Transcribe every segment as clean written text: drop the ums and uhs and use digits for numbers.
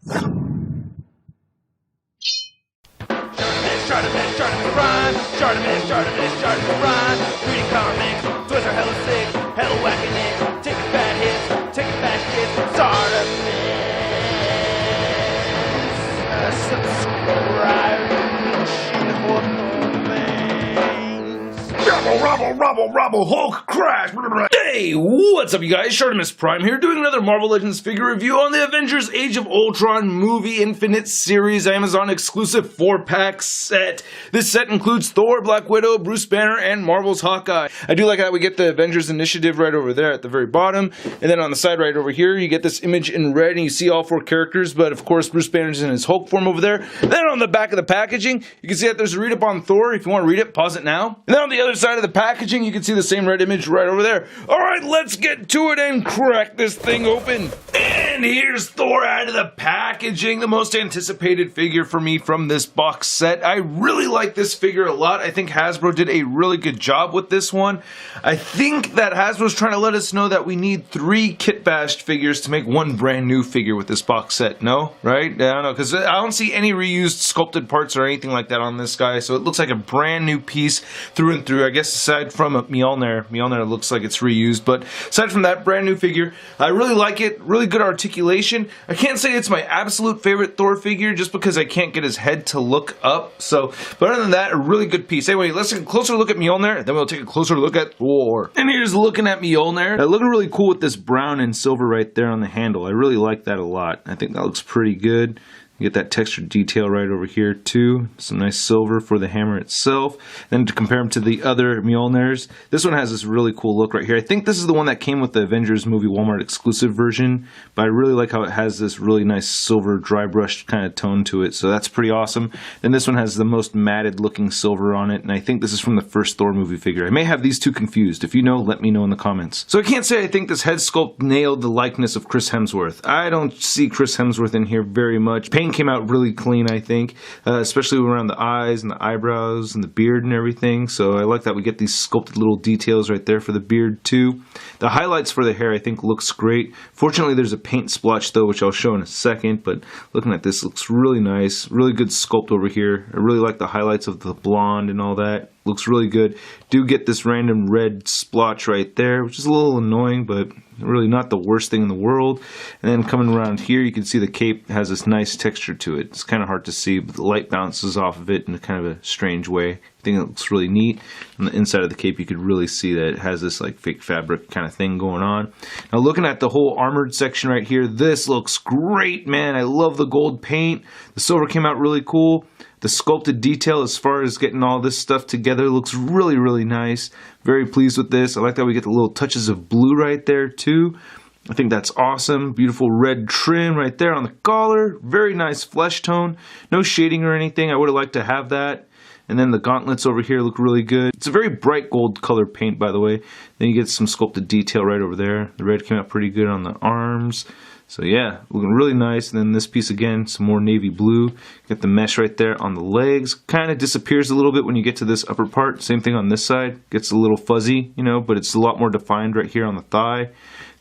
Chartemis Prime, Chartemis Prime, reading comics, toys are hella sick, hella wacky nicks, taking bad hits, taking fast shits, Chartemis, subscribe, Rubble, Hulk crash. Hey, what's up you guys? Chartemis Prime here, doing another Marvel Legends figure review on the Avengers Age of Ultron Movie Infinite Series Amazon exclusive 4-pack set. This set includes Thor, Black Widow, Bruce Banner, and Marvel's Hawkeye. I do like how we get the Avengers Initiative right over there at the very bottom, and then on the side right over here, you get this image in red, and you see all 4 characters, but of course Bruce Banner's in his Hulk form over there. Then on the back of the packaging, you can see that there's a read-up on Thor. If you want to read it, pause it now. And then on the other side of the packaging, you can see the same red image right over there. Alright, let's get to it and crack this thing open. And here's Thor out of the packaging, the most anticipated figure for me from this box set. I really like this figure a lot. I think Hasbro did a really good job with this one. I think that Hasbro's trying to let us know that we need 3 kit bashed figures to make one brand new figure with this box set. No? Right? I don't know, because I don't see any reused sculpted parts or anything like that on this guy, so it looks like a brand new piece through and through. I guess aside from Mjolnir looks like it's reused, but aside from that, brand new figure. I really like it, really good articulation. I can't say it's my absolute favorite Thor figure just because I can't get his head to look up, so, but other than that, a really good piece. Anyway, let's take a closer look at Mjolnir, then we'll take a closer look at Thor. And here's looking at Mjolnir. Looking really cool with this brown and silver right there on the handle. I really like that a lot. I think that looks pretty good. You get that textured detail right over here too. Some nice silver for the hammer itself. Then to compare them to the other Mjolnirs, this one has this really cool look right here. I think this is the one that came with the Avengers movie Walmart exclusive version, but I really like how it has this really nice silver dry brushed kind of tone to it, so that's pretty awesome. Then this one has the most matted looking silver on it, and I think this is from the first Thor movie figure. I may have these two confused. If you know, let me know in the comments. So I can't say I think this head sculpt nailed the likeness of Chris Hemsworth. I don't see Chris Hemsworth in here very much. Paint came out really clean, I think, especially around the eyes and the eyebrows and the beard and everything, so I like that we get these sculpted little details right there for the beard too. The highlights for the hair I think looks great. Fortunately there's a paint splotch though, which I'll show in a second, but looking at this looks really nice, really good sculpt over here. I really like the highlights of the blonde and all that. Looks really good. Do get this random red splotch right there, which is a little annoying, but really not the worst thing in the world. And then coming around here, you can see the cape has this nice texture to it. It's kind of hard to see, but the light bounces off of it in a kind of a strange way. I think it looks really neat. On the inside of the cape, you could really see that it has this like fake fabric kind of thing going on. Now looking at the whole armored section right here, this looks great, man. I love the gold paint. The silver came out really cool. The sculpted detail as far as getting all this stuff together looks really, really nice. Very pleased with this. I like that we get the little touches of blue right there too. I think that's awesome. Beautiful red trim right there on the collar. Very nice flesh tone. No shading or anything. I would have liked to have that. And then the gauntlets over here look really good. It's a very bright gold color paint, by the way. Then you get some sculpted detail right over there. The red came out pretty good on the arms. So yeah, looking really nice. And then this piece again, some more navy blue. Got the mesh right there on the legs. Kind of disappears a little bit when you get to this upper part. Same thing on this side. Gets a little fuzzy, you know, but it's a lot more defined right here on the thigh.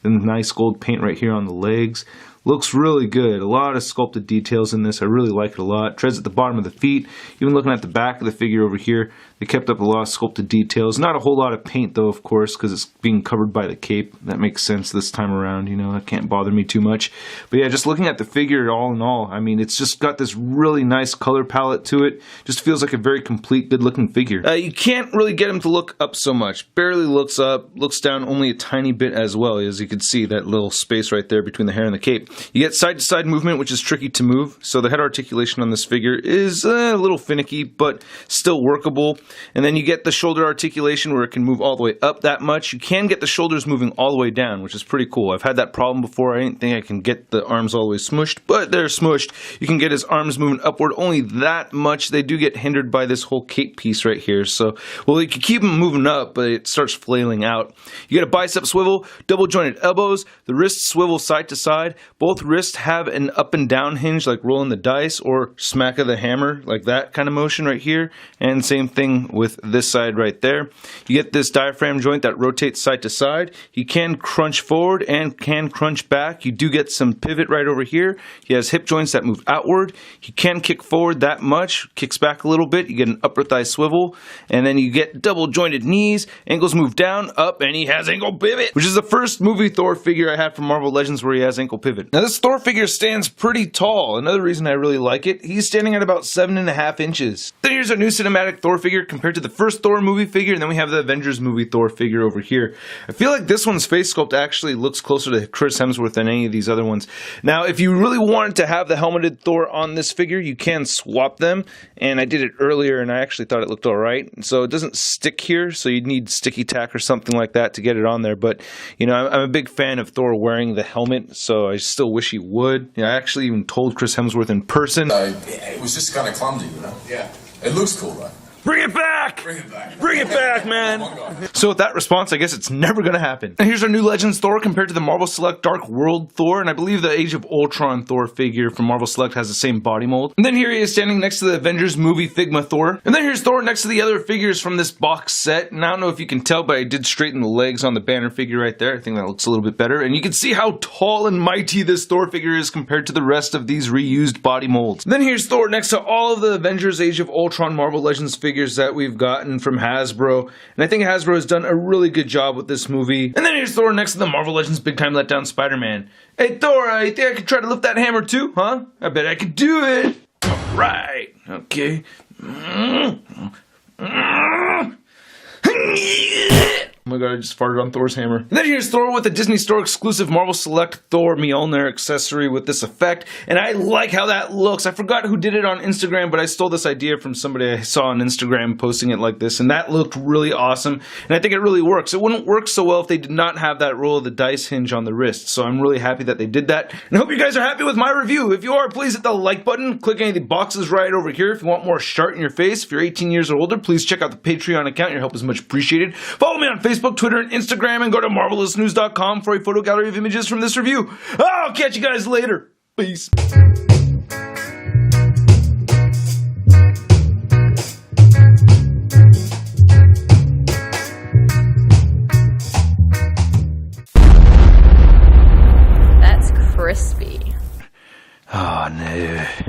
Then nice gold paint right here on the legs. Looks really good. A lot of sculpted details in this. I really like it a lot. Treads at the bottom of the feet. Even looking at the back of the figure over here, they kept up a lot of sculpted details. Not a whole lot of paint though, of course, because it's being covered by the cape. That makes sense this time around, you know. That can't bother me too much. But yeah, just looking at the figure all in all, I mean, it's just got this really nice color palette to it. Just feels like a very complete, good-looking figure. You can't really get him to look up so much. Barely looks up, looks down only a tiny bit as well. As you can see, that little space right there between the hair and the cape. You get side-to-side movement, which is tricky to move, so the head articulation on this figure is a little finicky, but still workable. And then you get the shoulder articulation where it can move all the way up that much. You can get the shoulders moving all the way down, which is pretty cool. I've had that problem before. I didn't think I can get the arms all the way smushed, but they're smushed. You can get his arms moving upward only that much. They do get hindered by this whole cape piece right here, so, well, you can keep them moving up, but it starts flailing out. You get a bicep swivel, double jointed elbows, the wrists swivel side to side. Both wrists have an up and down hinge like rolling the dice or smack of the hammer, like that kind of motion right here. And same thing thing with this side right there. You get this diaphragm joint that rotates side to side. He can crunch forward and can crunch back. You do get some pivot right over here. He has hip joints that move outward. He can kick forward that much, kicks back a little bit. You get an upper thigh swivel, and then you get double jointed knees. Ankles move down, up, and he has ankle pivot, which is the first movie Thor figure I had from Marvel Legends where he has ankle pivot. Now this Thor figure stands pretty tall. Another reason I really like it, he's standing at about 7.5 inches. Then here's our new cinematic Thor figure compared to the first Thor movie figure, and then we have the Avengers movie Thor figure over here. I feel like this one's face sculpt actually looks closer to Chris Hemsworth than any of these other ones. Now, if you really wanted to have the helmeted Thor on this figure, you can swap them, and I did it earlier, and I actually thought it looked alright. So it doesn't stick here, so you'd need sticky tack or something like that to get it on there, but, you know, I'm a big fan of Thor wearing the helmet, so I still wish he would. You know, I actually even told Chris Hemsworth in person. It was just kind of clumsy, you know? Yeah. It looks cool, though. Bring it back! Bring it back. Bring it back, man! So with that response, I guess it's never gonna happen. And here's our new Legends Thor compared to the Marvel Select Dark World Thor, and I believe the Age of Ultron Thor figure from Marvel Select has the same body mold. And then here he is standing next to the Avengers movie Figma Thor. And then here's Thor next to the other figures from this box set. And I don't know if you can tell, but I did straighten the legs on the banner figure right there. I think that looks a little bit better. And you can see how tall and mighty this Thor figure is compared to the rest of these reused body molds. And then here's Thor next to all of the Avengers Age of Ultron Marvel Legends figures that we've gotten from Hasbro, and I think Hasbro has done a really good job with this movie. And then here's Thor next to the Marvel Legends Big Time Letdown Spider-Man. Hey Thor, you think I could try to lift that hammer too, huh? I bet I could do it. Alright, okay. Oh my god, I just farted on Thor's hammer. And then here's Thor with a Disney Store exclusive Marvel Select Thor Mjolnir accessory with this effect. And I like how that looks. I forgot who did it on Instagram, but I stole this idea from somebody I saw on Instagram posting it like this. And that looked really awesome. And I think it really works. It wouldn't work so well if they did not have that roll of the dice hinge on the wrist. So I'm really happy that they did that. And I hope you guys are happy with my review. If you are, please hit the like button. Click any of the boxes right over here. If you want more Shart in your face, if you're 18 years or older, please check out the Patreon account. Your help is much appreciated. Follow me on Facebook, Twitter, and Instagram, and go to marvelousnews.com for a photo gallery of images from this review. I'll catch you guys later. Peace.